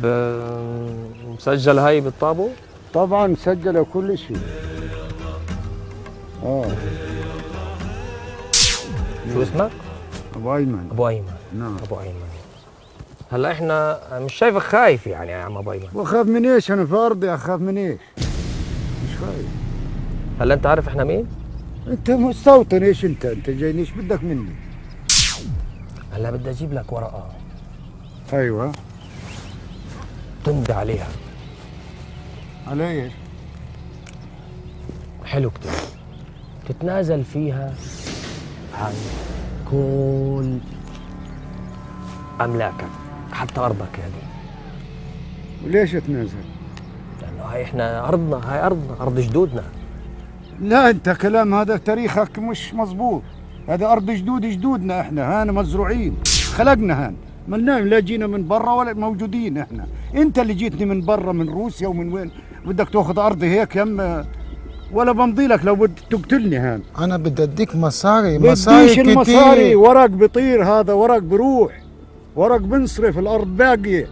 طيب مسجل هاي بالطابو؟ طبعا مسجله كل شيء. شو اسمك؟ ابو ايمن. ابو ايمن. نعم ابو ايمن. هلا احنا مش شايفك خايف يعني يا عم ابو ايمن. واخاف من ايش؟ انا في ارضي اخاف من ايش؟ مش خايف. هلا انت عارف احنا مين؟ انت مستوطن. ايش انت جايني ايش بدك مني؟ هلا بدي اجيب لك ورقه. ايوه. تمضي عليها. على ايش؟ حلو كتير. تتنازل فيها عن كل املاكك حتى ارضك هذه. وليش اتنازل؟ لانه هاي احنا ارضنا، هاي ارضنا، ارض جدودنا. لا انت كلام هذا تاريخك مش مزبوط. هذا ارض جدودنا احنا، هان مزروعين، خلقنا هان، ملنا لا جينا من برا ولا موجودين احنا. انت اللي جيتني من برا من روسيا ومن وين بدك تاخذ ارضي هيك يم، ولا بمضي لك لو بدك تقتلني هان. انا بدي اديك مصاري بديش كتير. المصاري، ورق بيطير، هذا ورق بروح، ورق بنصرف، الارض باقيه.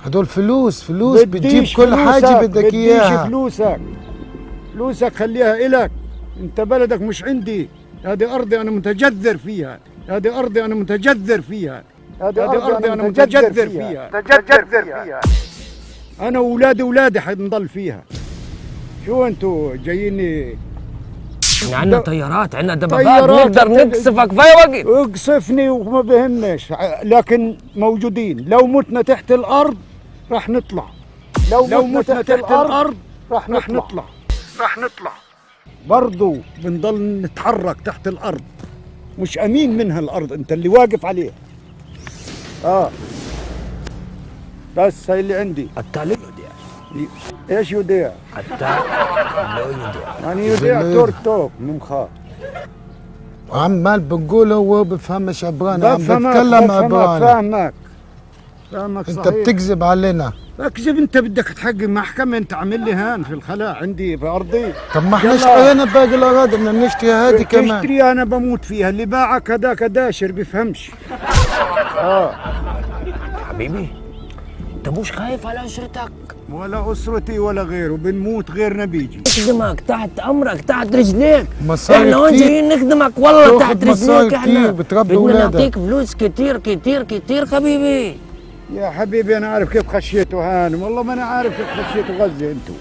هدول فلوس بتجيب كل حاجه بدك اياها. بديش فلوسك خليها إلك، انت بلدك مش عندي. هذه ارضي انا متجذر فيها، هذه ارضي انا متجذر فيها، انا واولادي حنضل فيها. شو انتوا جاييني؟ احنا عندنا طيارات، عندنا دبابات، نقدر نقصفك في اي وقت. اقصفني وما بهمش، لكن موجودين. لو متنا تحت الارض راح نطلع، لو متنا تحت الارض راح نطلع برضو بنضل نتحرك تحت الارض. مش امين منها الارض، انت اللي واقف عليها. بس هاي اللي عندي. التالي يوديع. ايش يوديع؟ التالي يوديع. يعني يوديع تورتوك مخاف. عمال بقول هو بفهمش عبراني، عم بتكلم عبراني. فاهمك صحيح. انت بتكذب علينا. اكذب؟ انت بدك تحقق محكمه، انت عامل لي هان في الخلاء عندي في ارضي. طب ما احنا اشترينا باقي الاراضي، بدنا نشتري هذه كمان. تشتري؟ انا بموت فيها. اللي باعك هذاك داشر بفهمش. حبيبي انت مش خايف على اسرتك ولا اسرتي ولا غيره، بنموت غيرنا بيجي. نخدمك تحت امرك، تحت رجليك. مصاري احنا هون جايين نخدمك والله تحت رجليك. احنا بتربي بدنا اولادك. نعطيك فلوس كتير كتير كتير حبيبي. يا حبيبي انا عارف كيف خشيتوا هان، والله ما انا عارف كيف خشيتوا غزه انتوا.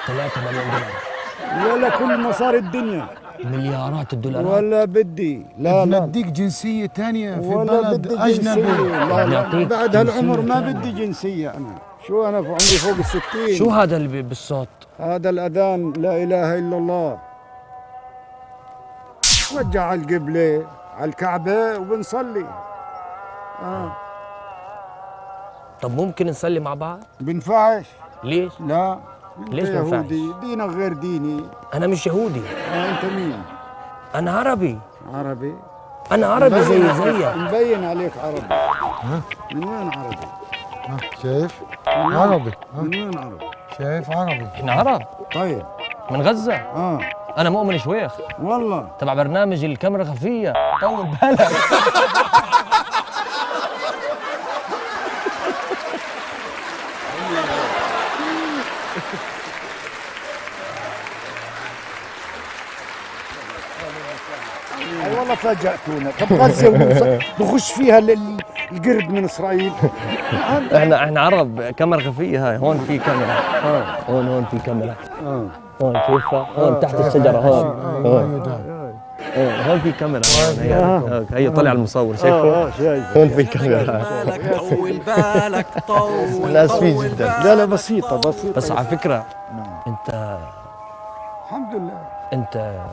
3 مليون دولار ولا كل مصاري الدنيا، مليارات الدولارات. ولا بدي. لا نديك جنسيه ثانيه في ولا بلد بدي اجنبي. لا بعد هالعمر ما بدي جنسيه. انا شو، انا عمري فوق ال60. شو هذا اللي بالصوت؟ هذا الاذان لا اله الا الله. وجه على القبله على الكعبه وبنصلي. طب ممكن نصلي مع بعض؟ بنفعش. ليش؟ لا. ليش ما ينفعش؟ يهودي، دينك غير ديني. انا مش يهودي. انت مين؟ انا عربي. عربي؟ انا عربي زيك. مبين عليك عربي. من وين عربي؟ شايف؟ عربي. من وين عربي؟ شايف عربي. احنا عرب. طيب. من غزة. انا مؤمن شويخ. والله. تبع برنامج الكاميرا خفية. طول بالك. اي والله فاجأتونا. طب غزة بخش فيها القرد من اسرائيل. احنا عرب. كاميرا خفية هاي. هون في كاميرا. هون في كاميرا. هون شايفها؟ هون تحت الشجرة. هون في كاميرا. هي طلع المصور شايفه؟ هون في كاميرا. الناس فيه جدا. لا بسيطة. بس على فكرة انت الحمد لله انت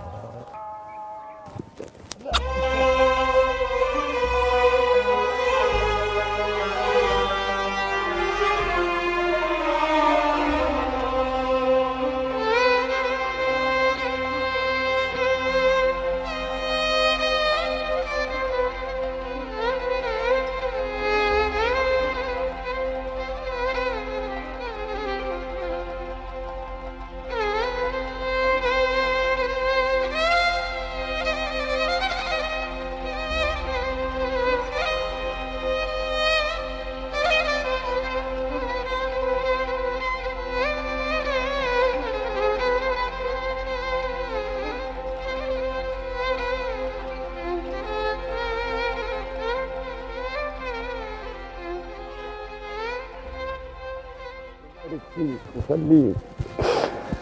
يبارك فيك ويخليك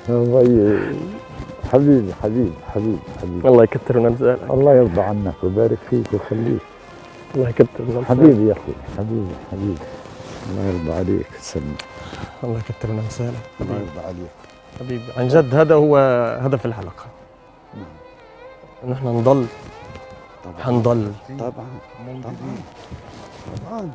الله. حبيبي حبيبي حبيبي حبيبي، الله يكثر من امثالك. الله يرضى عنك ويبارك فيك ويخليك. الله يكثر من امثالك حبيبي يا اخوي، حبيبي حبيبي، الله يرضى عليك. سلم. الله يكثر من امثالك الله يرضى عليك حبيبي. عن جد هذا هو هدف الحلقه، ان احنا نضل طبعا حنضل طبعا طبعا طبعا.